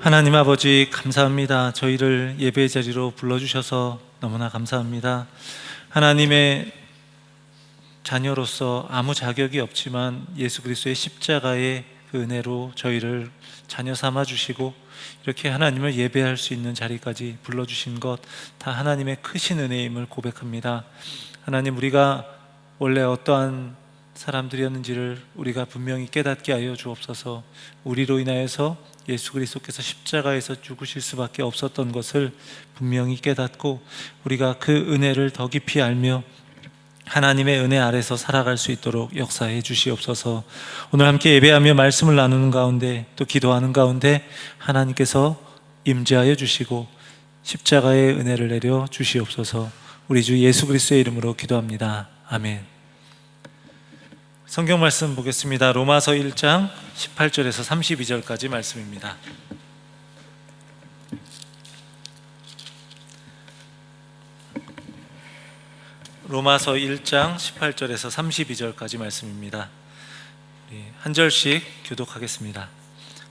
하나님 아버지, 감사합니다. 저희를 예배의 자리로 불러주셔서 너무나 감사합니다. 하나님의 자녀로서 아무 자격이 없지만 예수 그리스도의 십자가의 그 은혜로 저희를 자녀 삼아 주시고 이렇게 하나님을 예배할 수 있는 자리까지 불러주신 것 다 하나님의 크신 은혜임을 고백합니다. 하나님, 우리가 원래 어떠한 사람들이었는지를 우리가 분명히 깨닫게 하여 주옵소서. 우리로 인하여서 예수 그리스도께서 십자가에서 죽으실 수밖에 없었던 것을 분명히 깨닫고 우리가 그 은혜를 더 깊이 알며 하나님의 은혜 아래서 살아갈 수 있도록 역사해 주시옵소서. 오늘 함께 예배하며 말씀을 나누는 가운데 또 기도하는 가운데 하나님께서 임재하여 주시고 십자가의 은혜를 내려 주시옵소서. 우리 주 예수 그리스도의 이름으로 기도합니다. 아멘. 성경 말씀 보겠습니다. 로마서 1장 18절에서 32절까지 말씀입니다. 로마서 1장 18절에서 32절까지 말씀입니다. 한 절씩 교독하겠습니다.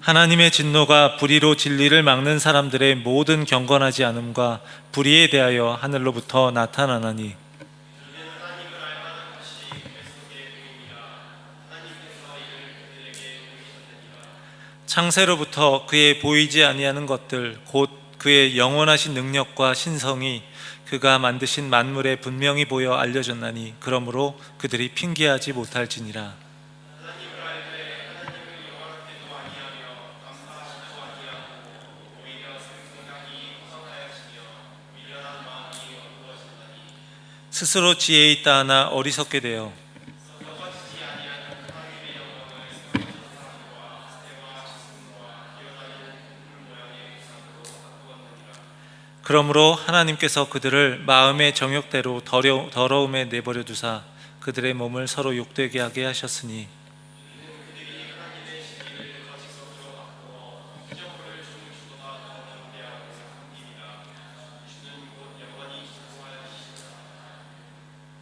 하나님의 진노가 불의로 진리를 막는 사람들의 모든 경건하지 않음과 불의에 대하여 하늘로부터 나타나나니 창세로부터 그의 보이지 아니하는 것들 곧 그의 영원하신 능력과 신성이 그가 만드신 만물에 분명히 보여 알려졌나니 그러므로 그들이 핑계하지 못할지니라. 스스로 지혜 있다 하나 어리석게 되어 그러므로 하나님께서 그들을 마음의 정욕대로 더러움에 내버려 두사 그들의 몸을 서로 욕되게 하게 하셨으니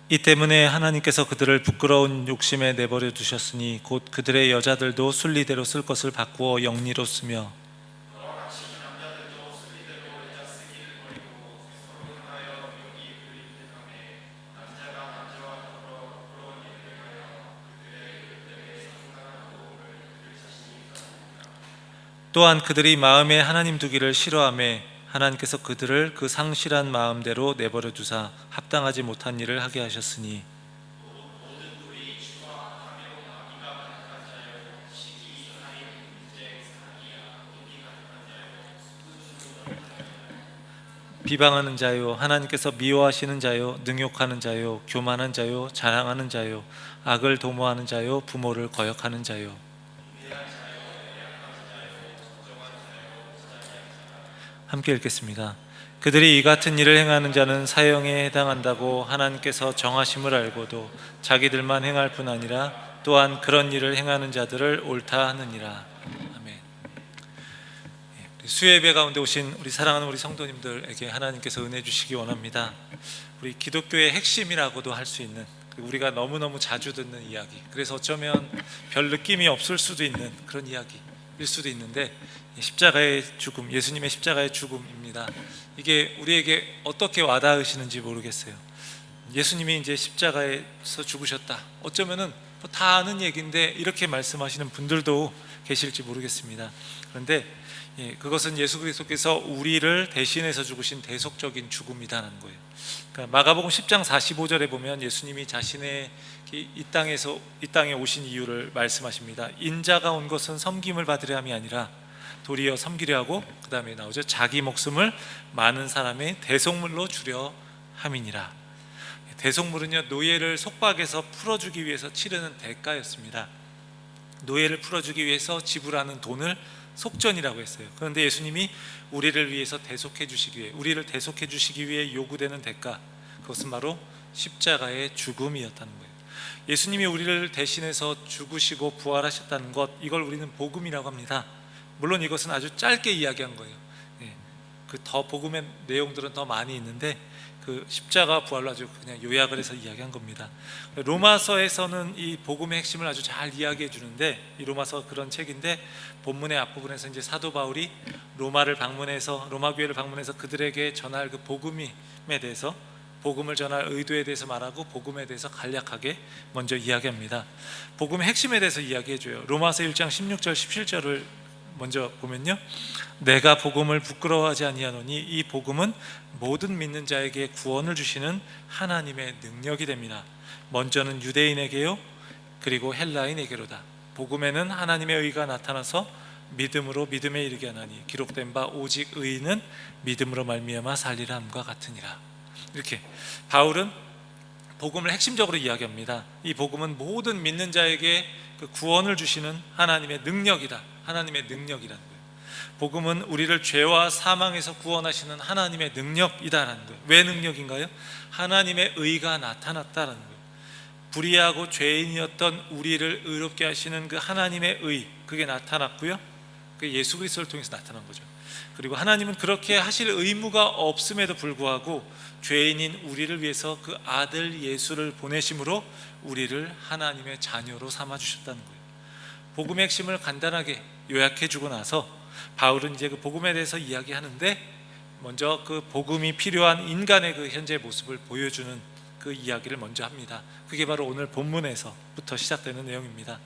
이 때문에 하나님께서 그들을 부끄러운 욕심에 내버려 두셨으니 곧 그들의 여자들도 순리대로 쓸 것을 바꾸어 영리로 쓰며 또한 그들이 마음에 하나님 두기를 싫어하며 하나님께서 그들을 그 상실한 마음대로 내버려 두사 합당하지 못한 일을 하게 하셨으니 비방하는 자요, 하나님께서 미워하시는 자요, 능욕하는 자요, 교만한 자요, 자랑하는 자요, 악을 도모하는 자요, 부모를 거역하는 자요. 함께 읽겠습니다. 그들이 이 같은 일을 행하는 자는 사형에 해당한다고 하나님께서 정하심을 알고도 자기들만 행할 뿐 아니라 또한 그런 일을 행하는 자들을 옳다 하느니라. 아멘. 수요예배 가운데 오신 우리 사랑하는 우리 성도님들에게 하나님께서 은혜 주시기 원합니다. 우리 기독교의 핵심이라고도 할 수 있는 우리가 너무너무 자주 듣는 이야기, 그래서 어쩌면 별 느낌이 없을 수도 있는 그런 이야기일 수도 있는데 십자가의 죽음, 예수님의 십자가의 죽음입니다. 이게 우리에게 어떻게 와닿으시는지 모르겠어요. 예수님이 이제 십자가에서 죽으셨다, 어쩌면은 다 아는 얘기인데 이렇게 말씀하시는 분들도 계실지 모르겠습니다. 그런데 그것은 예수 그리스도께서 우리를 대신해서 죽으신 대속적인 죽음이라는 거예요. 그러니까 마가복음 10장 45절에 보면 예수님이 자신의 이 땅에 오신 이유를 말씀하십니다. 인자가 온 것은 섬김을 받으려 함이 아니라 도리어 섬기려 하고, 그 다음에 나오죠. 자기 목숨을 많은 사람의 대속물로 주려 함이니라. 대속물은요, 노예를 속박에서 풀어주기 위해서 치르는 대가였습니다. 노예를 풀어주기 위해서 지불하는 돈을 속전이라고 했어요. 그런데 예수님이 우리를 위해서 대속해 주시기 위해, 우리를 대속해 주시기 위해 요구되는 대가, 그것은 바로 십자가의 죽음이었다는 거예요. 예수님이 우리를 대신해서 죽으시고 부활하셨다는 것, 이걸 우리는 복음이라고 합니다. 물론 이것은 아주 짧게 이야기한 거예요. 그 더 복음의 내용들은 더 많이 있는데 그 십자가 부활로 아주 그냥 요약을 해서 이야기한 겁니다. 로마서에서는 이 복음의 핵심을 아주 잘 이야기해 주는데, 이 로마서 그런 책인데 본문의 앞부분에서 이제 사도 바울이 로마 교회를 방문해서 그들에게 전할 그 복음에 대해서, 복음을 전할 의도에 대해서 말하고 복음에 대해서 간략하게 먼저 이야기합니다. 복음의 핵심에 대해서 이야기해 줘요. 로마서 1장 16절 17절을 먼저 보면요, 내가 복음을 부끄러워하지 아니하노니 이 복음은 모든 믿는 자에게 구원을 주시는 하나님의 능력이 됩니다. 먼저는 유대인에게요 그리고 헬라인에게로다. 복음에는 하나님의 의가 나타나서 믿음으로 믿음에 이르게 하나니 기록된 바 오직 의인은 믿음으로 말미암아 살리라 함과 같으니라. 이렇게 바울은 복음을 핵심적으로 이야기합니다. 이 복음은 모든 믿는 자에게 그 구원을 주시는 하나님의 능력이다. 하나님의 능력이라는 거예요. 복음은 우리를 죄와 사망에서 구원하시는 하나님의 능력이다라는 거예요. 왜 능력인가요? 하나님의 의가 나타났다라는 거예요. 불의하고 죄인이었던 우리를 의롭게 하시는 그 하나님의 의, 그게 나타났고요, 그 예수 그리스도를 통해서 나타난 거죠. 그리고 하나님은 그렇게 하실 의무가 없음에도 불구하고 죄인인 우리를 위해서 그 아들 예수를 보내심으로 우리를 하나님의 자녀로 삼아 주셨다는 거예요. 복음의 핵심을 간단하게 요약해 주고 나서 바울은 이제 그 복음에 대해서 이야기하는데, 먼저 그 복음이 필요한 인간의 그 현재 모습을 보여주는 그 이야기를 먼저 합니다. 그게 바로 오늘 본문에서부터 시작되는 내용입니다.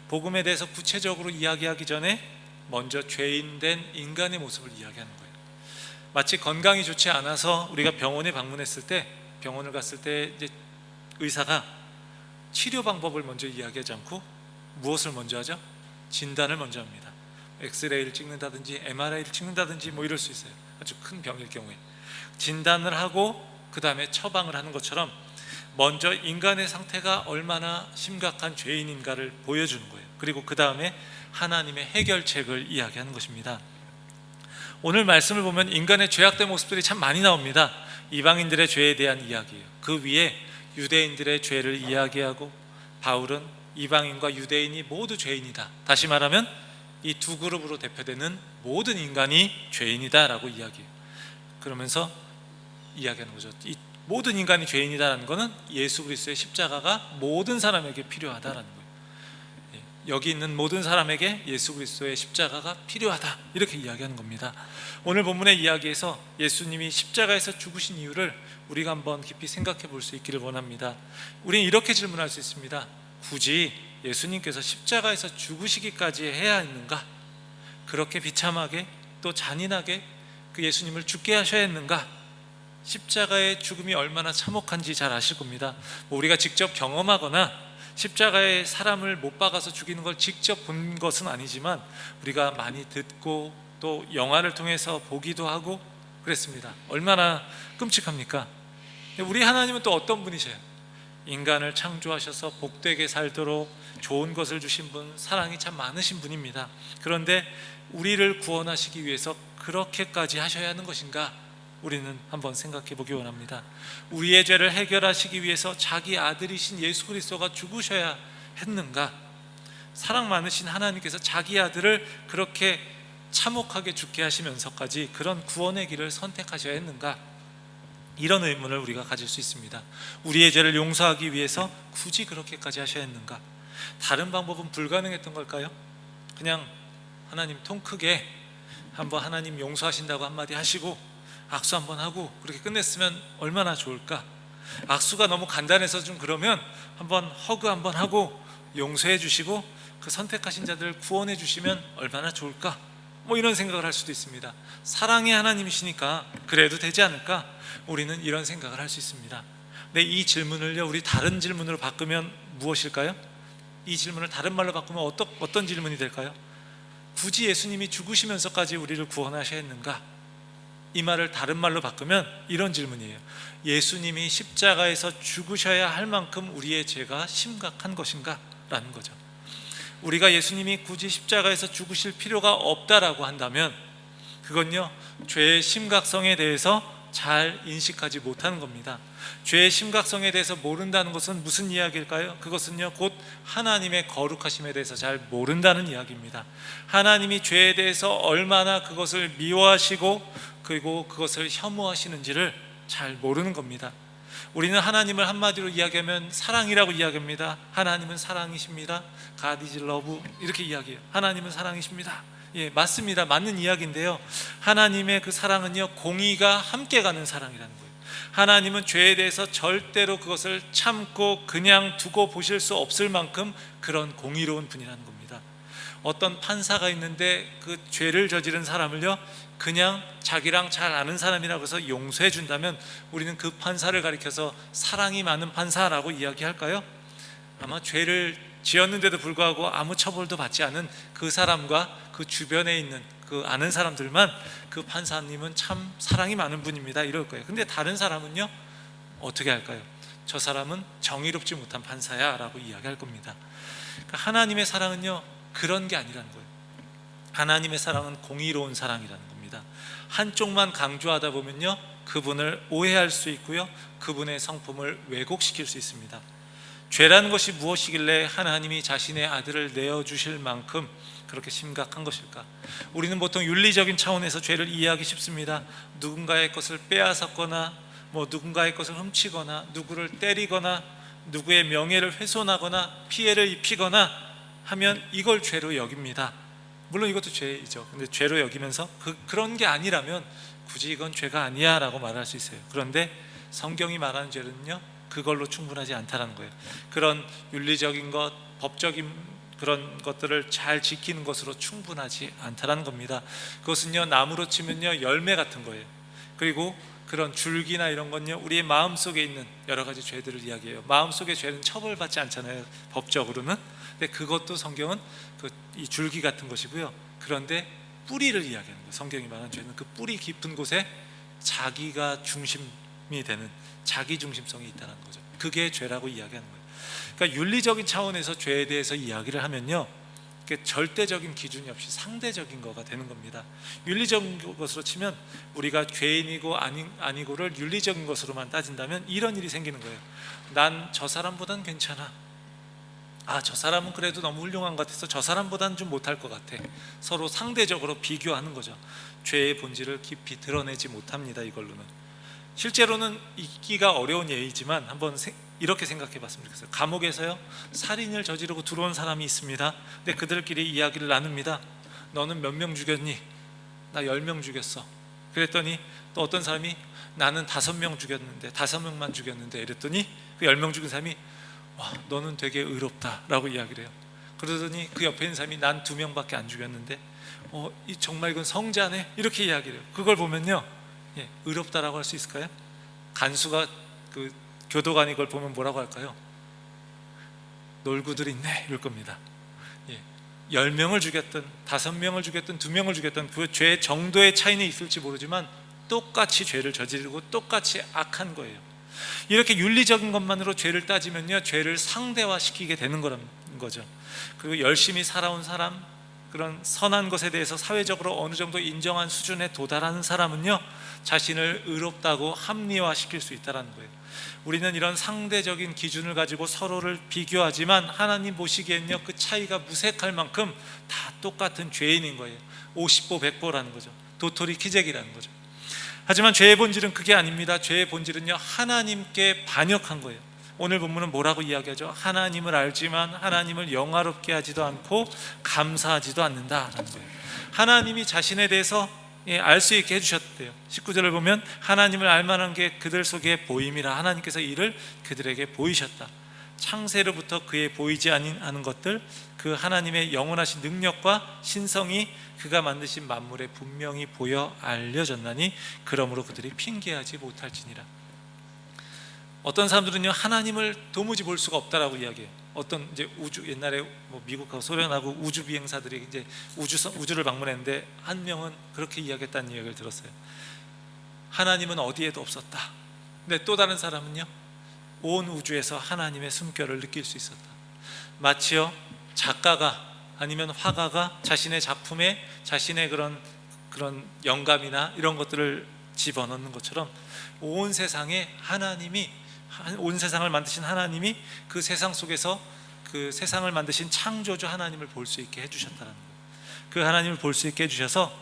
복음에 대해서 구체적으로 이야기하기 전에 먼저 죄인된 인간의 모습을 이야기하는 거예요. 마치 건강이 좋지 않아서 우리가 병원에 방문했을 때, 병원을 갔을 때 이제 의사가 치료 방법을 먼저 이야기하지 않고 무엇을 먼저 하죠? 진단을 먼저 합니다. 엑스레이를 찍는다든지 MRI를 찍는다든지 뭐 이럴 수 있어요. 아주 큰 병일 경우에 진단을 하고 그 다음에 처방을 하는 것처럼 먼저 인간의 상태가 얼마나 심각한 죄인인가를 보여주는 거예요. 그리고 그 다음에 하나님의 해결책을 이야기하는 것입니다. 오늘 말씀을 보면 인간의 죄악된 모습들이 참 많이 나옵니다. 이방인들의 죄에 대한 이야기예요. 그 위에 유대인들의 죄를 이야기하고, 바울은 이방인과 유대인이 모두 죄인이다, 다시 말하면 이 두 그룹으로 대표되는 모든 인간이 죄인이다 라고 이야기해요. 그러면서 이야기하는 거죠. 이 모든 인간이 죄인이다라는 것은 예수 그리스도의 십자가가 모든 사람에게 필요하다라는 거예요. 여기 있는 모든 사람에게 예수 그리스도의 십자가가 필요하다, 이렇게 이야기하는 겁니다. 오늘 본문의 이야기에서 예수님이 십자가에서 죽으신 이유를 우리가 한번 깊이 생각해 볼 수 있기를 원합니다. 우리는 이렇게 질문할 수 있습니다. 굳이 예수님께서 십자가에서 죽으시기까지 해야 했는가? 그렇게 비참하게 또 잔인하게 그 예수님을 죽게 하셔야 했는가? 십자가의 죽음이 얼마나 참혹한지 잘 아실 겁니다. 우리가 직접 경험하거나 십자가에 사람을 못 박아서 죽이는 걸 직접 본 것은 아니지만 우리가 많이 듣고 또 영화를 통해서 보기도 하고 그랬습니다. 얼마나 끔찍합니까? 우리 하나님은 또 어떤 분이세요? 인간을 창조하셔서 복되게 살도록 좋은 것을 주신 분, 사랑이 참 많으신 분입니다. 그런데 우리를 구원하시기 위해서 그렇게까지 하셔야 하는 것인가? 우리는 한번 생각해 보기 원합니다. 우리의 죄를 해결하시기 위해서 자기 아들이신 예수 그리스도가 죽으셔야 했는가? 사랑 많으신 하나님께서 자기 아들을 그렇게 참혹하게 죽게 하시면서까지 그런 구원의 길을 선택하셔야 했는가? 이런 의문을 우리가 가질 수 있습니다. 우리의 죄를 용서하기 위해서 굳이 그렇게까지 하셔야 했는가? 다른 방법은 불가능했던 걸까요? 그냥 하나님 통 크게 한번 하나님 용서하신다고 한마디 하시고 악수 한번 하고 그렇게 끝냈으면 얼마나 좋을까? 악수가 너무 간단해서 좀 그러면 한번 허그 한번 하고 용서해 주시고 그 선택하신 자들을 구원해 주시면 얼마나 좋을까? 뭐 이런 생각을 할 수도 있습니다. 사랑의 하나님이시니까 그래도 되지 않을까? 우리는 이런 생각을 할 수 있습니다. 근데 이 질문을요, 우리 다른 질문으로 바꾸면 무엇일까요? 이 질문을 다른 말로 바꾸면 어떤 질문이 될까요? 굳이 예수님이 죽으시면서까지 우리를 구원하셔야 했는가? 이 말을 다른 말로 바꾸면 이런 질문이에요. 예수님이 십자가에서 죽으셔야 할 만큼 우리의 죄가 심각한 것인가? 라는 거죠. 우리가 예수님이 굳이 십자가에서 죽으실 필요가 없다라고 한다면 그건요, 죄의 심각성에 대해서 잘 인식하지 못하는 겁니다. 죄의 심각성에 대해서 모른다는 것은 무슨 이야기일까요? 그것은요, 곧 하나님의 거룩하심에 대해서 잘 모른다는 이야기입니다. 하나님이 죄에 대해서 얼마나 그것을 미워하시고 그리고 그것을 혐오하시는지를 잘 모르는 겁니다. 우리는 하나님을 한마디로 이야기하면 사랑이라고 이야기합니다. 하나님은 사랑이십니다. God is love 이렇게 이야기해요. 하나님은 사랑이십니다. 예, 맞습니다. 맞는 이야기인데요, 하나님의 그 사랑은요, 공의가 함께 가는 사랑이라는 거예요. 하나님은 죄에 대해서 절대로 그것을 참고 그냥 두고 보실 수 없을 만큼 그런 공의로운 분이라는 겁니다. 어떤 판사가 있는데 그 죄를 저지른 사람을요, 그냥 자기랑 잘 아는 사람이라고 해서 용서해 준다면 우리는 그 판사를 가리켜서 사랑이 많은 판사라고 이야기할까요? 아마 죄를 지었는데도 불구하고 아무 처벌도 받지 않은 그 사람과 그 주변에 있는 그 아는 사람들만 그 판사님은 참 사랑이 많은 분입니다 이럴 거예요. 근데 다른 사람은요, 어떻게 할까요? 저 사람은 정의롭지 못한 판사야 라고 이야기할 겁니다. 그러니까 하나님의 사랑은요, 그런 게 아니라는 거예요. 하나님의 사랑은 공의로운 사랑이라는 겁니다. 한쪽만 강조하다 보면요, 그분을 오해할 수 있고요, 그분의 성품을 왜곡시킬 수 있습니다. 죄라는 것이 무엇이길래 하나님이 자신의 아들을 내어주실 만큼 그렇게 심각한 것일까? 우리는 보통 윤리적인 차원에서 죄를 이해하기 쉽습니다. 누군가의 것을 빼앗았거나 누군가의 것을 훔치거나 누구를 때리거나 누구의 명예를 훼손하거나 피해를 입히거나 하면 이걸 죄로 여깁니다. 물론 이것도 죄이죠. 근데 죄로 여기면서 그런 게 아니라면 굳이 이건 죄가 아니야 라고 말할 수 있어요. 그런데 성경이 말하는 죄는요, 그걸로 충분하지 않다는 거예요. 그런 윤리적인 것, 법적인 그런 것들을 잘 지키는 것으로 충분하지 않다는 겁니다. 그것은요, 나무로 치면요, 열매 같은 거예요. 그리고 그런 줄기나 이런 건요, 우리의 마음속에 있는 여러 가지 죄들을 이야기해요. 마음속의 죄는 처벌받지 않잖아요, 법적으로는. 근데 그것도 성경은 이 줄기 같은 것이고요. 그런데 뿌리를 이야기하는 거예요. 성경이 말하는 죄는 그 뿌리 깊은 곳에 자기가 중심이 되는 자기 중심성이 있다는 거죠. 그게 죄라고 이야기하는 거예요. 그러니까 윤리적인 차원에서 죄에 대해서 이야기를 하면요, 절대적인 기준이 없이 상대적인 거가 되는 겁니다. 윤리적인 것으로 치면 우리가 죄인이고 아니고를 윤리적인 것으로만 따진다면 이런 일이 생기는 거예요. 난 저 사람보단 괜찮아. 저 사람은 그래도 너무 훌륭한 것 같아서 저 사람보단 좀 못할 것 같아. 서로 상대적으로 비교하는 거죠. 죄의 본질을 깊이 드러내지 못합니다. 이걸로는. 실제로는 잊기가 어려운 예이지만 한번 이렇게 생각해 봤으면 좋겠어요. 감옥에서요, 살인을 저지르고 들어온 사람이 있습니다. 근데 그들끼리 이야기를 나눕니다. 너는 몇 명 죽였니? 나 10명 죽였어. 그랬더니 또 어떤 사람이 나는 5명 죽였는데 5명만 죽였는데 이랬더니 그 10명 죽인 사람이 와, 너는 되게 의롭다 라고 이야기를 해요. 그러더니 그 옆에 있는 사람이 난 2명밖에 안 죽였는데 정말 이건 성자네 이렇게 이야기를 해요. 그걸 보면요, 의롭다라고 할 수 있을까요? 간수가 그 교도관이 그걸 보면 뭐라고 할까요? 놀구들 있네 이럴 겁니다. 10명을 죽였든 5명을 죽였든 2명을 죽였든 그 죄의 정도의 차이는 있을지 모르지만 똑같이 죄를 저지르고 똑같이 악한 거예요. 이렇게 윤리적인 것만으로 죄를 따지면요, 죄를 상대화시키게 되는 거라는 거죠. 그리고 열심히 살아온 사람, 그런 선한 것에 대해서 사회적으로 어느 정도 인정한 수준에 도달하는 사람은요, 자신을 의롭다고 합리화시킬 수 있다는 거예요. 우리는 이런 상대적인 기준을 가지고 서로를 비교하지만 하나님 보시기에는요, 그 차이가 무색할 만큼 다 똑같은 죄인인 거예요. 50보 100보라는 거죠. 도토리 키재기라는 거죠. 하지만 죄의 본질은 그게 아닙니다. 죄의 본질은요, 하나님께 반역한 거예요. 오늘 본문은 뭐라고 이야기하죠? 하나님을 알지만 하나님을 영화롭게 하지도 않고 감사하지도 않는다라는 거예요. 하나님이 자신에 대해서 알 수 있게 해주셨대요. 19절을 보면 하나님을 알만한 게 그들 속에 보임이라 하나님께서 이를 그들에게 보이셨다. 창세로부터 그의 보이지 않은 것들, 그 하나님의 영원하신 능력과 신성이 그가 만드신 만물에 분명히 보여 알려졌나니 그러므로 그들이 핑계하지 못할지니라. 어떤 사람들은요, 하나님을 도무지 볼 수가 없다라고 이야기해요. 어떤 이제 옛날에 미국하고 소련하고 우주 비행사들이 이제 우주를 방문했는데 한 명은 그렇게 이야기했다는 이야기를 들었어요. 하나님은 어디에도 없었다. 근데 또 다른 사람은요, 온 우주에서 하나님의 숨결을 느낄 수 있었다. 마치요, 작가가 아니면 화가가 자신의 작품에 자신의 그런 영감이나 이런 것들을 집어넣는 것처럼 온 세상에 온 세상을 만드신 하나님이 그 세상 속에서 그 세상을 만드신 창조주 하나님을 볼 수 있게 해주셨다는 거예요. 그 하나님을 볼 수 있게 해주셔서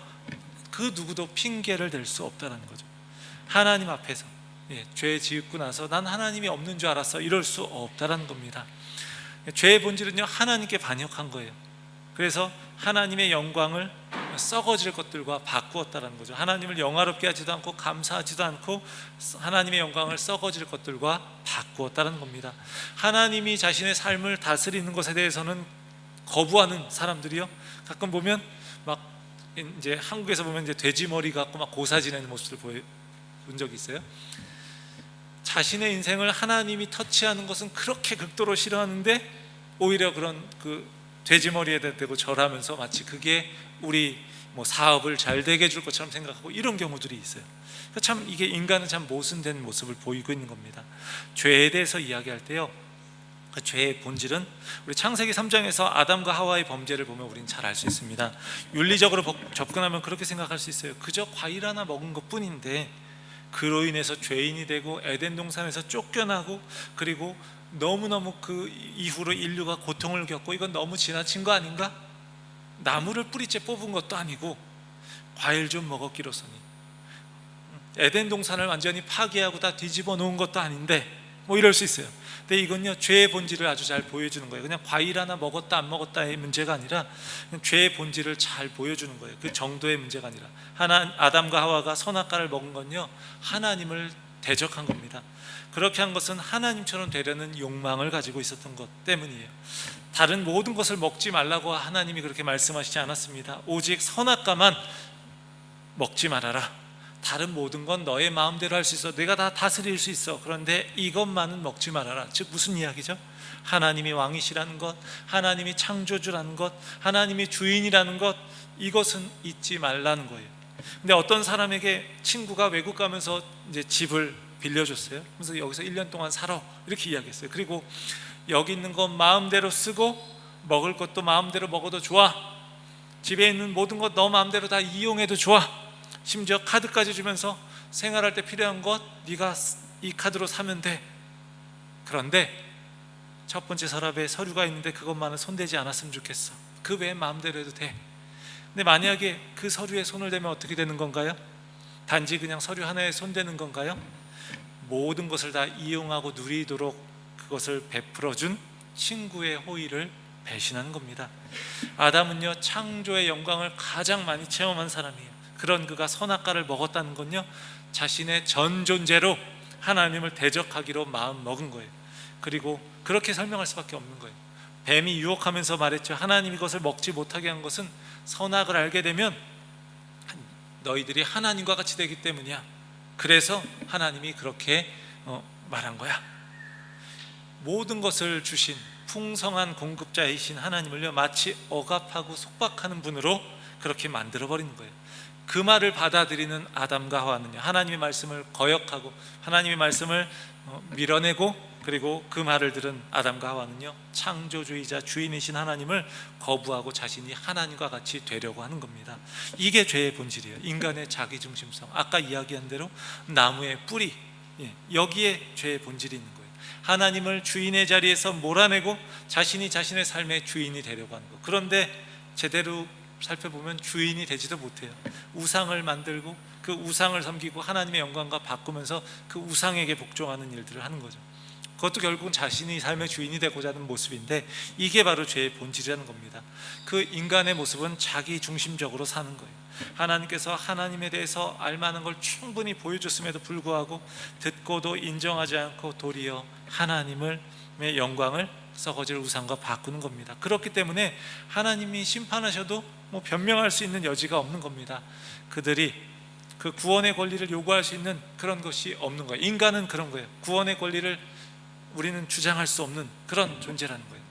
그 누구도 핑계를 댈 수 없다는 거죠. 하나님 앞에서 죄 지었고 나서 난 하나님이 없는 줄 알았어, 이럴 수 없다라는 겁니다. 죄의 본질은요, 하나님께 반역한 거예요. 그래서 하나님의 영광을 썩어질 것들과 바꾸었다는 거죠. 하나님을 영화롭게 하지도 않고 감사하지도 않고 하나님의 영광을 썩어질 것들과 바꾸었다는 겁니다. 하나님이 자신의 삶을 다스리는 것에 대해서는 거부하는 사람들이요, 가끔 보면 막 이제 한국에서 보면 이제 돼지 머리 갖고 막 고사 지내는 모습을 본 적이 있어요. 자신의 인생을 하나님이 터치하는 것은 그렇게 극도로 싫어하는데 오히려 그런 그 돼지머리에 대고 절하면서 마치 그게 우리 사업을 잘 되게 해줄 것처럼 생각하고 이런 경우들이 있어요. 참 이게 인간은 참 모순된 모습을 보이고 있는 겁니다. 죄에 대해서 이야기할 때요, 그 죄의 본질은 우리 창세기 3장에서 아담과 하와의 범죄를 보면 우리는 잘 알 수 있습니다. 윤리적으로 접근하면 그렇게 생각할 수 있어요. 그저 과일 하나 먹은 것뿐인데 그로 인해서 죄인이 되고 에덴 동산에서 쫓겨나고 그리고 너무너무 그 이후로 인류가 고통을 겪고 이건 너무 지나친 거 아닌가? 나무를 뿌리째 뽑은 것도 아니고 과일 좀 먹었기로서니 에덴 동산을 완전히 파괴하고 다 뒤집어 놓은 것도 아닌데 이럴 수 있어요. 근데 이건요, 죄의 본질을 아주 잘 보여주는 거예요. 그냥 과일 하나 먹었다 안 먹었다의 문제가 아니라 그냥 죄의 본질을 잘 보여주는 거예요. 그 정도의 문제가 아니라 아담과 하와가 선악과를 먹은 건요, 하나님을 대적한 겁니다. 그렇게 한 것은 하나님처럼 되려는 욕망을 가지고 있었던 것 때문이에요. 다른 모든 것을 먹지 말라고 하나님이 그렇게 말씀하시지 않았습니다. 오직 선악과만 먹지 말아라. 다른 모든 건 너의 마음대로 할 수 있어, 내가 다 다스릴 수 있어. 그런데 이것만은 먹지 말아라. 즉 무슨 이야기죠? 하나님이 왕이시라는 것, 하나님이 창조주라는 것, 하나님이 주인이라는 것, 이것은 잊지 말라는 거예요. 근데 어떤 사람에게 친구가 외국 가면서 이제 집을 빌려줬어요. 그래서 여기서 1년 동안 살아, 이렇게 이야기했어요. 그리고 여기 있는 것 마음대로 쓰고 먹을 것도 마음대로 먹어도 좋아, 집에 있는 모든 것 너 마음대로 다 이용해도 좋아, 심지어 카드까지 주면서 생활할 때 필요한 것 네가 이 카드로 사면 돼. 그런데 첫 번째 서랍에 서류가 있는데 그것만은 손대지 않았으면 좋겠어. 그 외에 마음대로 해도 돼. 근데 만약에 그 서류에 손을 대면 어떻게 되는 건가요? 단지 그냥 서류 하나에 손대는 건가요? 모든 것을 다 이용하고 누리도록 그것을 베풀어준 친구의 호의를 배신하는 겁니다. 아담은요, 창조의 영광을 가장 많이 체험한 사람이에요. 그런 그가 선악과를 먹었다는 건요, 자신의 전 존재로 하나님을 대적하기로 마음 먹은 거예요. 그리고 그렇게 설명할 수밖에 없는 거예요. 뱀이 유혹하면서 말했죠. 하나님이 이것을 먹지 못하게 한 것은 선악을 알게 되면 너희들이 하나님과 같이 되기 때문이야. 그래서 하나님이 그렇게 말한 거야. 모든 것을 주신 풍성한 공급자이신 하나님을요, 마치 억압하고 속박하는 분으로 그렇게 만들어버리는 거예요. 그 말을 받아들이는 아담과 하와는요, 하나님의 말씀을 거역하고 하나님의 말씀을 밀어내고, 그리고 그 말을 들은 아담과 하와는요, 창조주의자 주인이신 하나님을 거부하고 자신이 하나님과 같이 되려고 하는 겁니다. 이게 죄의 본질이에요. 인간의 자기중심성, 아까 이야기한 대로 나무의 뿌리, 여기에 죄의 본질이 있는 거예요. 하나님을 주인의 자리에서 몰아내고 자신이 자신의 삶의 주인이 되려고 하는 거. 그런데 제대로 살펴보면 주인이 되지도 못해요. 우상을 만들고 그 우상을 섬기고 하나님의 영광과 바꾸면서 그 우상에게 복종하는 일들을 하는 거죠. 그것도 결국은 자신이 삶의 주인이 되고자 하는 모습인데, 이게 바로 죄의 본질이라는 겁니다. 그 인간의 모습은 자기 중심적으로 사는 거예요. 하나님께서 하나님에 대해서 알만한 걸 충분히 보여줬음에도 불구하고 듣고도 인정하지 않고 도리어 하나님의 영광을 썩어질 우상과 바꾸는 겁니다. 그렇기 때문에 하나님이 심판하셔도 변명할 수 있는 여지가 없는 겁니다. 그들이 그 구원의 권리를 요구할 수 있는 그런 것이 없는 거예요. 인간은 그런 거예요. 구원의 권리를 우리는 주장할 수 없는 그런 존재라는 거예요.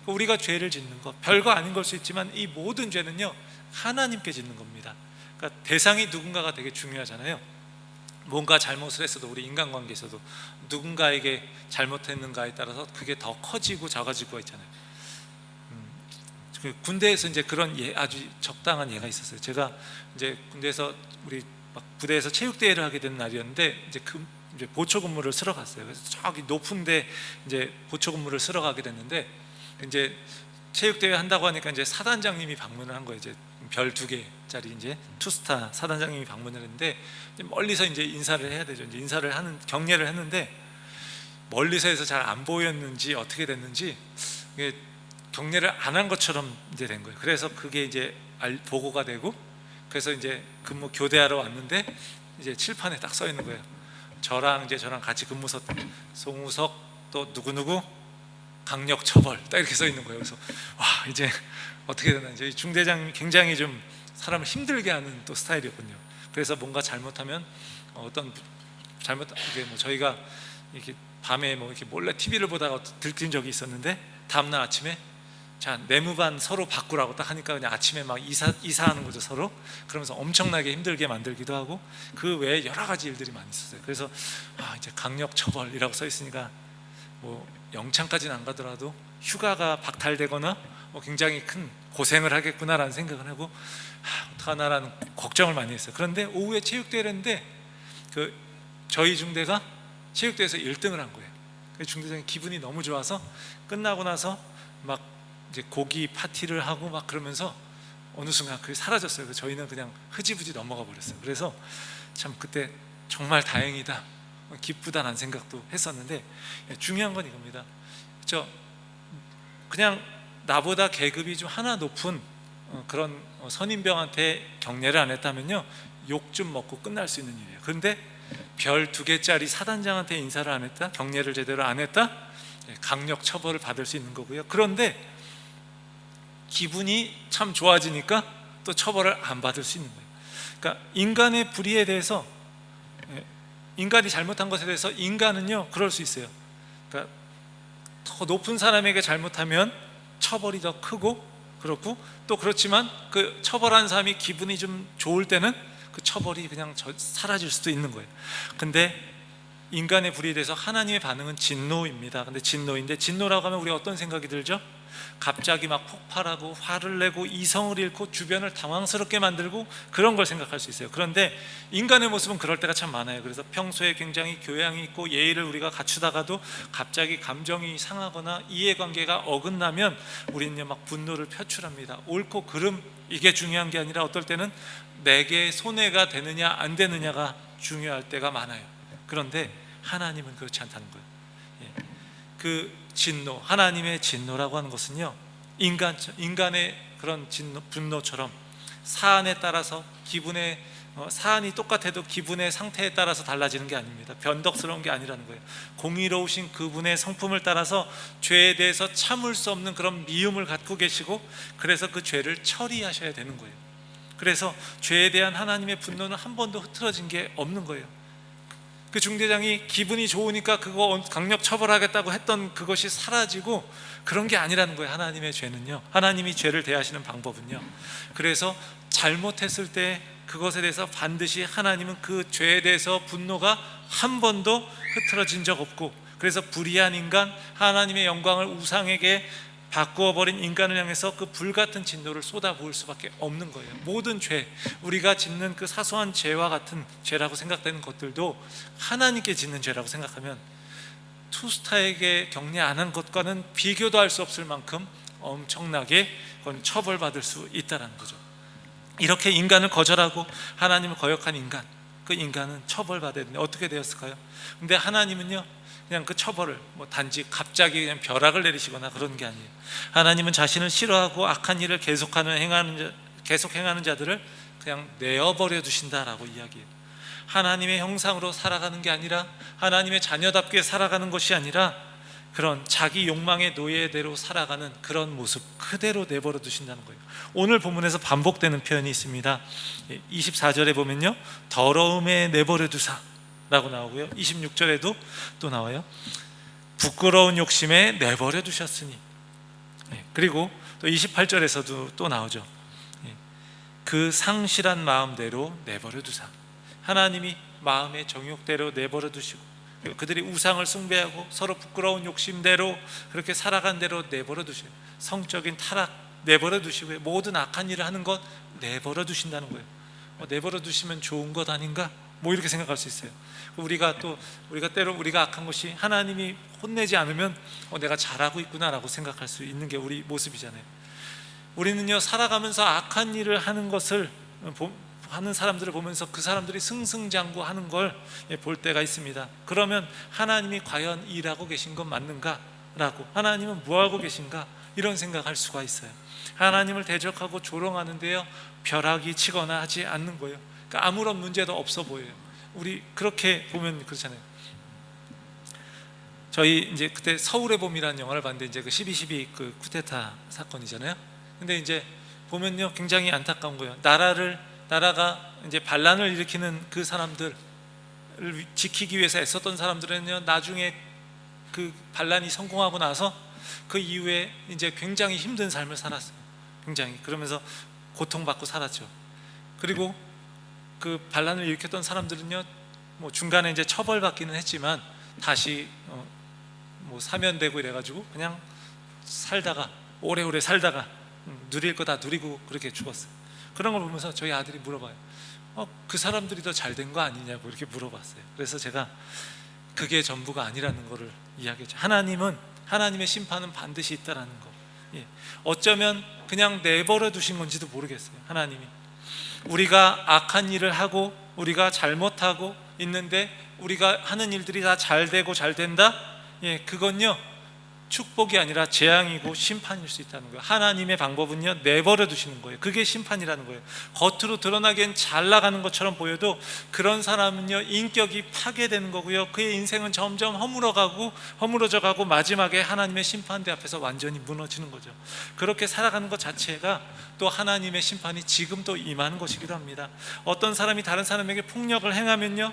우리가 죄를 짓는 것, 별거 아닌 걸 수 있지만 이 모든 죄는요, 하나님께 짓는 겁니다. 그러니까 대상이 누군가가 되게 중요하잖아요. 뭔가 잘못을 했어도 우리 인간관계에서도 누군가에게 잘못했는가에 따라서 그게 더 커지고 작아지고 있잖아요. 군대에서 이제 그런 아주 적당한 예가 있었어요. 제가 이제 군대에서 우리 막 부대에서 체육대회를 하게 된 날이었는데 이제 보초 근무를 쓰러 갔어요. 그래서 저기 높은데 이제 보초 근무를 쓰러 가게 됐는데, 이제 체육대회 한다고 하니까 이제 사단장님이 방문을 한 거예요. 이제 별 2개짜리 이제 투스타 사단장님이 방문을 했는데 멀리서 이제 인사를 해야 되죠. 이제 인사를 하는 경례를 했는데 멀리서 해서 잘 안 보였는지 어떻게 됐는지 이게 경례를 안 한 것처럼 이제 된 거예요. 그래서 그게 이제 보고가 되고, 그래서 이제 근무 교대하러 왔는데 이제 칠판에 딱 써 있는 거예요. 저랑 같이 근무했던 송우석 또 누구누구 강력 처벌 딱 이렇게 써 있는 거예요. 그래서 와, 이제 어떻게 되나, 이제 중대장님이 굉장히 좀 사람을 힘들게 하는 또 스타일이었군요. 그래서 뭔가 잘못하면 어떤 잘못, 이게 뭐 저희가 이렇게 밤에 뭐 이렇게 몰래 TV를 보다가 들킨 적이 있었는데, 다음날 아침에 자, 내무반 서로 바꾸라고 딱 하니까 그냥 아침에 막 이사하는 거죠, 서로. 그러면서 엄청나게 힘들게 만들기도 하고, 그 외에 여러 가지 일들이 많이 있었어요. 그래서 이제 강력 처벌이라고 써 있으니까 뭐 영창까지는 안 가더라도 휴가가 박탈되거나 뭐 굉장히 큰 고생을 하겠구나라는 생각을 하고, 어떡하나라는 걱정을 많이 했어요. 그런데 오후에 체육대회를 했는데 그 저희 중대가 체육대회에서 1등을 한 거예요. 중대장이 기분이 너무 좋아서 끝나고 나서 막 이제 고기 파티를 하고 막 그러면서 어느 순간 그게 사라졌어요. 저희는 그냥 흐지부지 넘어가 버렸어요. 그래서 참 그때 정말 다행이다, 기쁘다는 생각도 했었는데, 중요한 건 이겁니다. 그냥 나보다 계급이 좀 하나 높은 그런 선임병한테 경례를 안 했다면요, 욕 좀 먹고 끝날 수 있는 일이에요. 그런데 별 2개짜리 사단장한테 인사를 안 했다, 경례를 제대로 안 했다, 강력 처벌을 받을 수 있는 거고요. 그런데 기분이 참 좋아지니까 또 처벌을 안 받을 수 있는 거예요. 그러니까 인간의 불의에 대해서, 인간이 잘못한 것에 대해서 인간은요 그럴 수 있어요. 그러니까 더 높은 사람에게 잘못하면 처벌이 더 크고 그렇고, 또 그렇지만 그 처벌한 사람이 기분이 좀 좋을 때는 그 처벌이 그냥 사라질 수도 있는 거예요. 근데 인간의 불의에 대해서 하나님의 반응은 진노입니다. 근데 진노라고 하면 우리가 어떤 생각이 들죠? 갑자기 막 폭발하고 화를 내고 이성을 잃고 주변을 당황스럽게 만들고 그런 걸 생각할 수 있어요. 그런데 인간의 모습은 그럴 때가 참 많아요. 그래서 평소에 굉장히 교양이 있고 예의를 우리가 갖추다가도 갑자기 감정이 상하거나 이해관계가 어긋나면 우리는요 막 분노를 표출합니다. 옳고 그름, 이게 중요한 게 아니라 어떨 때는 내게 손해가 되느냐 안 되느냐가 중요할 때가 많아요. 그런데 하나님은 그렇지 않다는 거예요. 그 진노, 하나님의 진노라고 하는 것은요, 인간의 그런 진노, 분노처럼 사안에 따라서 기분의 사안이 똑같아도 기분의 상태에 따라서 달라지는 게 아닙니다. 변덕스러운 게 아니라는 거예요. 공의로우신 그분의 성품을 따라서 죄에 대해서 참을 수 없는 그런 미움을 갖고 계시고, 그래서 그 죄를 처리하셔야 되는 거예요. 그래서 죄에 대한 하나님의 분노는 한 번도 흐트러진 게 없는 거예요. 그 중대장이 기분이 좋으니까 그거 강력 처벌하겠다고 했던 그것이 사라지고 그런 게 아니라는 거예요. 하나님의 죄는요, 하나님이 죄를 대하시는 방법은요, 그래서 잘못했을 때 그것에 대해서 반드시 하나님은 그 죄에 대해서 분노가 한 번도 흐트러진 적 없고, 그래서 불의한 인간, 하나님의 영광을 우상에게 바꾸어 버린 인간을 향해서 그 불같은 진노를 쏟아부을 수밖에 없는 거예요. 모든 죄, 우리가 짓는 그 사소한 죄와 같은 죄라고 생각되는 것들도 하나님께 짓는 죄라고 생각하면 투스타에게 경례 안 한 것과는 비교도 할 수 없을 만큼 엄청나게 그건 처벌받을 수 있다는 거죠. 이렇게 인간을 거절하고 하나님을 거역한 인간, 그 인간은 처벌받아야 되는데 어떻게 되었을까요? 근데 하나님은요 그냥 그 처벌을 단지 갑자기 그냥 벼락을 내리시거나 그런 게 아니에요. 하나님은 자신을 싫어하고 악한 일을 계속 행하는 자들을 그냥 내어버려 두신다라고 이야기해요. 하나님의 형상으로 살아가는 게 아니라, 하나님의 자녀답게 살아가는 것이 아니라 그런 자기 욕망의 노예대로 살아가는 그런 모습 그대로 내버려 두신다는 거예요. 오늘 본문에서 반복되는 표현이 있습니다. 24절에 보면요, 더러움에 내버려 두사 라고 나오고요, 26절에도 또 나와요. 부끄러운 욕심에 내버려 두셨으니. 그리고 또 28절에서도 또 나오죠. 그 상실한 마음대로 내버려 두사. 하나님이 마음의 정욕대로 내버려 두시고, 그들이 우상을 숭배하고 서로 부끄러운 욕심대로 그렇게 살아간 대로 내버려 두시고, 성적인 타락 내버려 두시고요, 모든 악한 일을 하는 것 내버려 두신다는 거예요. 내버려 두시면 좋은 것 아닌가? 이렇게 생각할 수 있어요. 우리가 때로 우리가 악한 것이 하나님이 혼내지 않으면 내가 잘하고 있구나라고 생각할 수 있는 게 우리 모습이잖아요. 우리는요 살아가면서 악한 일을 하는 것을 하는 사람들을 보면서 그 사람들이 승승장구하는 걸 볼 때가 있습니다. 그러면 하나님이 과연 일하고 계신 건 맞는가? 라고, 하나님은 뭐하고 계신가? 이런 생각할 수가 있어요. 하나님을 대적하고 조롱하는데요 벼락이 치거나 하지 않는 거예요. 그러니까 아무런 문제도 없어 보여요. 우리 그렇게 보면 그렇잖아요. 저희 이제 그때 서울의 봄이라는 영화를 봤는데 이제 그 12.12 그 쿠데타 사건이잖아요. 근데 이제 보면요 굉장히 안타까운 거예요. 나라가 이제 반란을 일으키는 그 사람들을 지키기 위해서 애썼던 사람들은요 나중에 그 반란이 성공하고 나서 그 이후에 이제 굉장히 힘든 삶을 살았어요. 굉장히 그러면서 고통받고 살았죠. 그리고 그 반란을 일으켰던 사람들은요 뭐 중간에 이제 처벌받기는 했지만 다시 뭐 사면되고 이래가지고 그냥 살다가 오래오래 살다가 누릴 거 다 누리고 그렇게 죽었어요. 그런 걸 보면서 저희 아들이 물어봐요. 그 사람들이 더 잘 된 거 아니냐고 이렇게 물어봤어요. 그래서 제가 그게 전부가 아니라는 거를 이야기했죠. 하나님의 심판은 반드시 있다라는 거. 어쩌면 그냥 내버려 두신 건지도 모르겠어요. 하나님이 우리가 악한 일을 하고 우리가 잘못하고 있는데 우리가 하는 일들이 다 잘 되고 잘 된다? 그건요 축복이 아니라 재앙이고 심판일 수 있다는 거예요. 하나님의 방법은요 내버려 두시는 거예요. 그게 심판이라는 거예요. 겉으로 드러나기엔 잘 나가는 것처럼 보여도 그런 사람은요 인격이 파괴되는 거고요 그의 인생은 점점 허물어져 가고 마지막에 하나님의 심판대 앞에서 완전히 무너지는 거죠. 그렇게 살아가는 것 자체가 또 하나님의 심판이 지금 또 임하는 것이기도 합니다. 어떤 사람이 다른 사람에게 폭력을 행하면요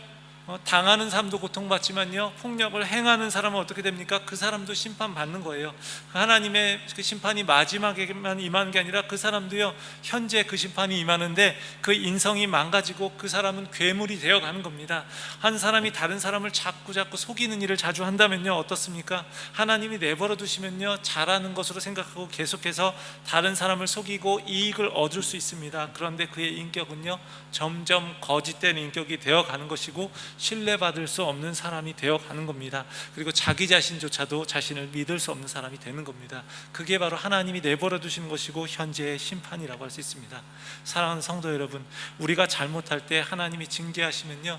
당하는 사람도 고통받지만요 폭력을 행하는 사람은 어떻게 됩니까? 그 사람도 심판받는 거예요. 하나님의 그 심판이 마지막에만 임하는 게 아니라 그 사람도요 현재 그 심판이 임하는데 그 인성이 망가지고 그 사람은 괴물이 되어가는 겁니다. 한 사람이 다른 사람을 자꾸 속이는 일을 자주 한다면요 어떻습니까? 하나님이 내버려 두시면요 잘하는 것으로 생각하고 계속해서 다른 사람을 속이고 이익을 얻을 수 있습니다. 그런데 그의 인격은요 점점 거짓된 인격이 되어가는 것이고 신뢰받을 수 없는 사람이 되어가는 겁니다. 그리고 자기 자신조차도 자신을 믿을 수 없는 사람이 되는 겁니다. 그게 바로 하나님이 내버려 두시는 것이고 현재의 심판이라고 할 수 있습니다. 사랑하는 성도 여러분, 우리가 잘못할 때 하나님이 징계하시면요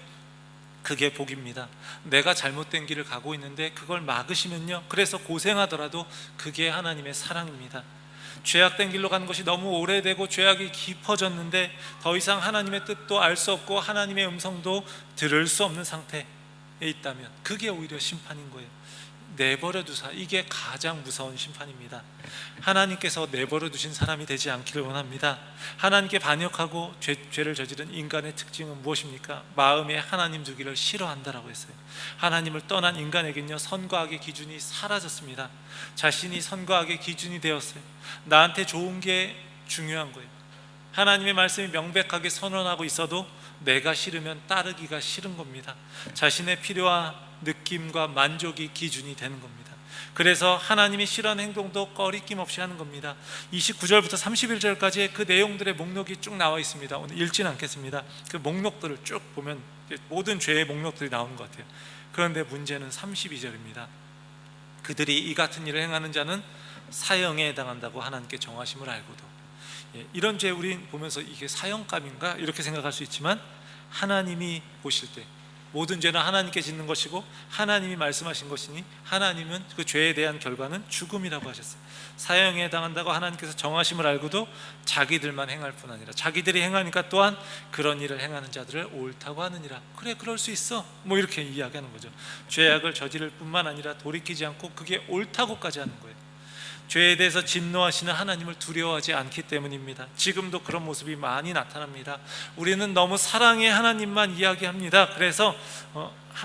그게 복입니다. 내가 잘못된 길을 가고 있는데 그걸 막으시면요 그래서 고생하더라도 그게 하나님의 사랑입니다. 죄악된 길로 가는 것이 너무 오래되고 죄악이 깊어졌는데 더 이상 하나님의 뜻도 알 수 없고 하나님의 음성도 들을 수 없는 상태에 있다면 그게 오히려 심판인 거예요. 내버려 두사, 이게 가장 무서운 심판입니다. 하나님께서 내버려 두신 사람이 되지 않기를 원합니다. 하나님께 반역하고 죄를 저지른 인간의 특징은 무엇입니까? 마음에 하나님 두기를 싫어한다라고 했어요. 하나님을 떠난 인간에게는요 선과 악의 기준이 사라졌습니다. 자신이 선과 악의 기준이 되었어요. 나한테 좋은 게 중요한 거예요. 하나님의 말씀이 명백하게 선언하고 있어도 내가 싫으면 따르기가 싫은 겁니다. 자신의 필요와 느낌과 만족이 기준이 되는 겁니다. 그래서 하나님이 싫어하는 행동도 꺼리낌 없이 하는 겁니다. 29절부터 31절까지의 그 내용들의 목록이 쭉 나와 있습니다. 오늘 읽지는 않겠습니다. 그 목록들을 쭉 보면 모든 죄의 목록들이 나오는 것 같아요. 그런데 문제는 32절입니다. 그들이 이 같은 일을 행하는 자는 사형에 해당한다고 하나님께 정하심을 알고도, 이런 죄 우린 보면서 이게 사형감인가 이렇게 생각할 수 있지만 하나님이 보실 때 모든 죄는 하나님께 짓는 것이고 하나님이 말씀하신 것이니 하나님은 그 죄에 대한 결과는 죽음이라고 하셨어요. 사형에 해당한다고 하나님께서 정하심을 알고도 자기들만 행할 뿐 아니라 자기들이 행하니까 또한 그런 일을 행하는 자들을 옳다고 하느니라. 그래, 그럴 수 있어, 뭐 이렇게 이야기하는 거죠. 죄악을 저지를 뿐만 아니라 돌이키지 않고 그게 옳다고까지 하는 거예요. 죄에 대해서 진노하시는 하나님을 두려워하지 않기 때문입니다. 지금도 그런 모습이 많이 나타납니다. 우리는 너무 사랑의 하나님만 이야기합니다. 그래서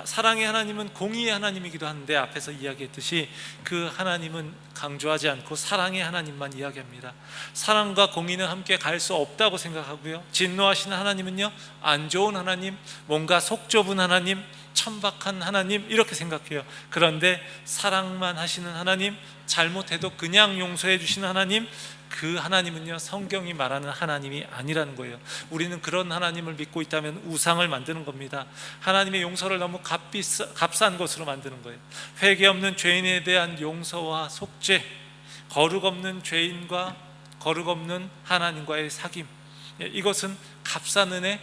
사랑의 하나님은 공의의 하나님이기도 한데 앞에서 이야기했듯이 그 하나님은 강조하지 않고 사랑의 하나님만 이야기합니다. 사랑과 공의는 함께 갈 수 없다고 생각하고요, 진노하시는 하나님은요 안 좋은 하나님, 뭔가 속 좁은 하나님, 천박한 하나님 이렇게 생각해요. 그런데 사랑만 하시는 하나님, 잘못해도 그냥 용서해 주시는 하나님, 그 하나님은요 성경이 말하는 하나님이 아니라는 거예요. 우리는 그런 하나님을 믿고 있다면 우상을 만드는 겁니다. 하나님의 용서를 너무 값싼 것으로 만드는 거예요. 회개 없는 죄인에 대한 용서와 속죄, 거룩 없는 죄인과 거룩 없는 하나님과의 사귐, 이것은 값싼 은혜,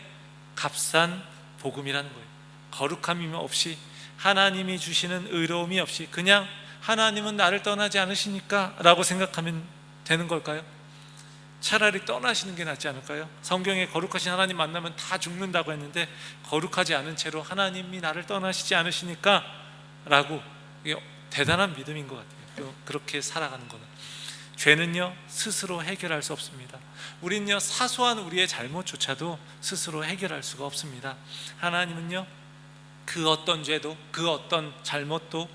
값싼 복음이라는 거예요. 거룩함이 없이, 하나님이 주시는 의로움이 없이 그냥 하나님은 나를 떠나지 않으시니까 라고 생각하면 되는 걸까요? 차라리 떠나시는 게 낫지 않을까요? 성경에 거룩하신 하나님 만나면 다 죽는다고 했는데 거룩하지 않은 채로 하나님이 나를 떠나시지 않으시니까 라고, 이게 대단한 믿음인 것 같아요. 그렇게 살아가는 거는. 죄는요 스스로 해결할 수 없습니다. 우리는요 사소한 우리의 잘못조차도 스스로 해결할 수가 없습니다. 하나님은요 그 어떤 죄도, 그 어떤 잘못도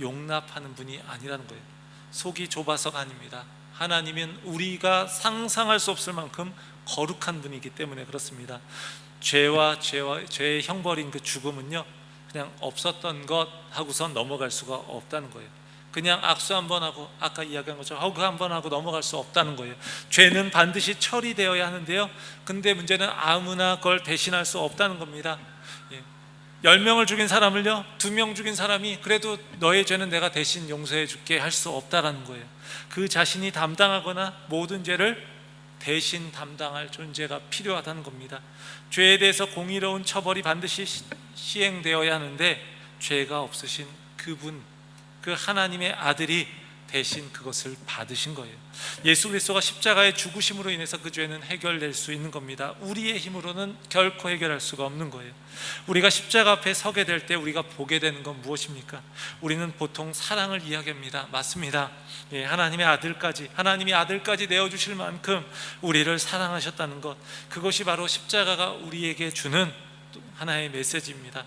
용납하는 분이 아니라는 거예요. 속이 좁아서가 아닙니다. 하나님은 우리가 상상할 수 없을 만큼 거룩한 분이기 때문에 그렇습니다. 죄의 형벌인 그 죽음은요 그냥 없었던 것 하고선 넘어갈 수가 없다는 거예요. 그냥 악수 한번 하고, 아까 이야기한 것처럼 허그 한번 하고 넘어갈 수 없다는 거예요. 죄는 반드시 처리되어야 하는데요, 근데 문제는 아무나 그걸 대신할 수 없다는 겁니다. 10명을 죽인 사람을요 2명 죽인 사람이 그래도 너의 죄는 내가 대신 용서해 줄게 할 수 없다라는 거예요. 그 자신이 담당하거나 모든 죄를 대신 담당할 존재가 필요하다는 겁니다. 죄에 대해서 공의로운 처벌이 반드시 시행되어야 하는데, 죄가 없으신 그분, 그 하나님의 아들이 대신 그것을 받으신 거예요. 예수 그리스도가 십자가의 죽으심으로 인해서 그 죄는 해결될 수 있는 겁니다. 우리의 힘으로는 결코 해결할 수가 없는 거예요. 우리가 십자가 앞에 서게 될 때 우리가 보게 되는 건 무엇입니까? 우리는 보통 사랑을 이야기합니다. 맞습니다. 하나님의 아들까지, 하나님이 아들까지 내어주실 만큼 우리를 사랑하셨다는 것, 그것이 바로 십자가가 우리에게 주는 하나의 메시지입니다.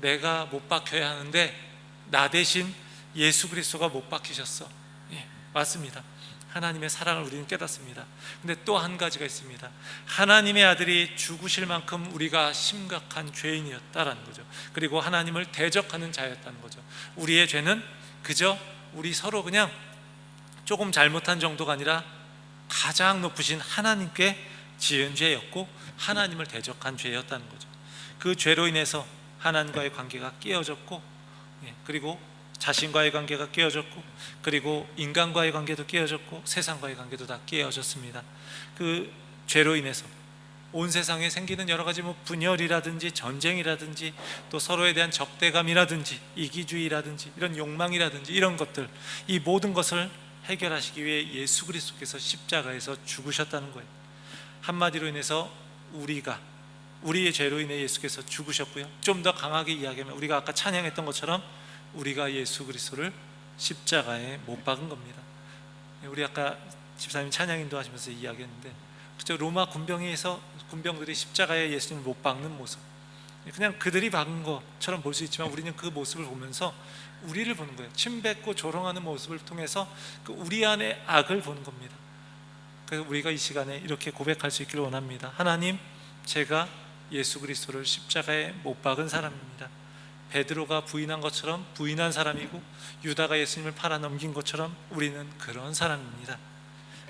내가 못 박혀야 하는데 나 대신 예수 그리스도가 못 박히셨어. 맞습니다. 하나님의 사랑을 우리는 깨닫습니다. 근데 또 한 가지가 있습니다. 하나님의 아들이 죽으실 만큼 우리가 심각한 죄인이었다라는 거죠. 그리고 하나님을 대적하는 자였다는 거죠. 우리의 죄는 그저 우리 서로 그냥 조금 잘못한 정도가 아니라 가장 높으신 하나님께 지은 죄였고 하나님을 대적한 죄였다는 거죠. 그 죄로 인해서 하나님과의 관계가 깨어졌고, 그리고 자신과의 관계가 깨어졌고, 그리고 인간과의 관계도 깨어졌고, 세상과의 관계도 다 깨어졌습니다. 그 죄로 인해서 온 세상에 생기는 여러 가지 분열이라든지 전쟁이라든지 또 서로에 대한 적대감이라든지 이기주의라든지 이런 욕망이라든지 이런 것들, 이 모든 것을 해결하시기 위해 예수 그리스도께서 십자가에서 죽으셨다는 거예요. 한마디로 인해서 우리의 죄로 인해 예수께서 죽으셨고요, 좀 더 강하게 이야기하면 우리가 아까 찬양했던 것처럼 우리가 예수 그리스도를 십자가에 못 박은 겁니다. 우리 아까 집사님 찬양 인도하시면서 이야기했는데, 그죠? 로마 군병들이 십자가에 예수님을 못 박는 모습, 그냥 그들이 박은 것처럼 볼 수 있지만 우리는 그 모습을 보면서 우리를 보는 거예요. 침뱉고 조롱하는 모습을 통해서 그 우리 안의 악을 보는 겁니다. 그래서 우리가 이 시간에 이렇게 고백할 수 있기를 원합니다. 하나님, 제가 예수 그리스도를 십자가에 못 박은 사람입니다. 베드로가 부인한 것처럼 부인한 사람이고, 유다가 예수님을 팔아 넘긴 것처럼 우리는 그런 사람입니다.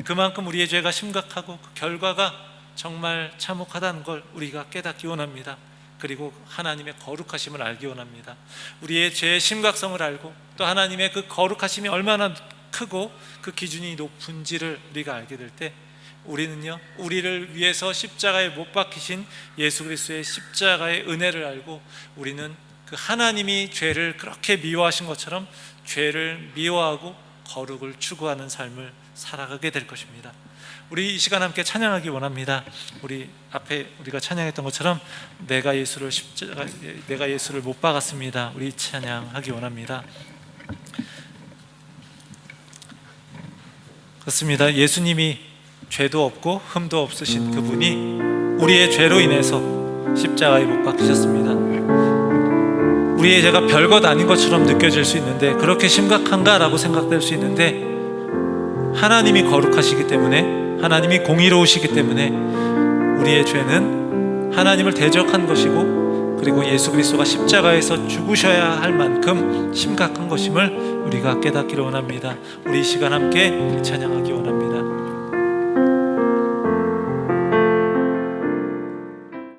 그만큼 우리의 죄가 심각하고 그 결과가 정말 참혹하다는 걸 우리가 깨닫기 원합니다. 그리고 하나님의 거룩하심을 알기 원합니다. 우리의 죄의 심각성을 알고 또 하나님의 그 거룩하심이 얼마나 크고 그 기준이 높은지를 우리가 알게 될 때, 우리는요 우리를 위해서 십자가에 못 박히신 예수 그리스도의 십자가의 은혜를 알고, 우리는 그 하나님이 죄를 그렇게 미워하신 것처럼 죄를 미워하고 거룩을 추구하는 삶을 살아가게 될 것입니다. 우리 이 시간 함께 찬양하기 원합니다. 우리 앞에 우리가 찬양했던 것처럼 내가 예수를 못 박았습니다. 우리 찬양하기 원합니다. 그렇습니다. 예수님이 죄도 없고 흠도 없으신 그분이 우리의 죄로 인해서 십자가에 못 박히셨습니다. 우리의 죄가 별것 아닌 것처럼 느껴질 수 있는데, 그렇게 심각한가라고 생각될 수 있는데, 하나님이 거룩하시기 때문에, 하나님이 공의로우시기 때문에 우리의 죄는 하나님을 대적한 것이고, 그리고 예수 그리스도가 십자가에서 죽으셔야 할 만큼 심각한 것임을 우리가 깨닫기를 원합니다. 우리 이 시간 함께 찬양하기 원합니다.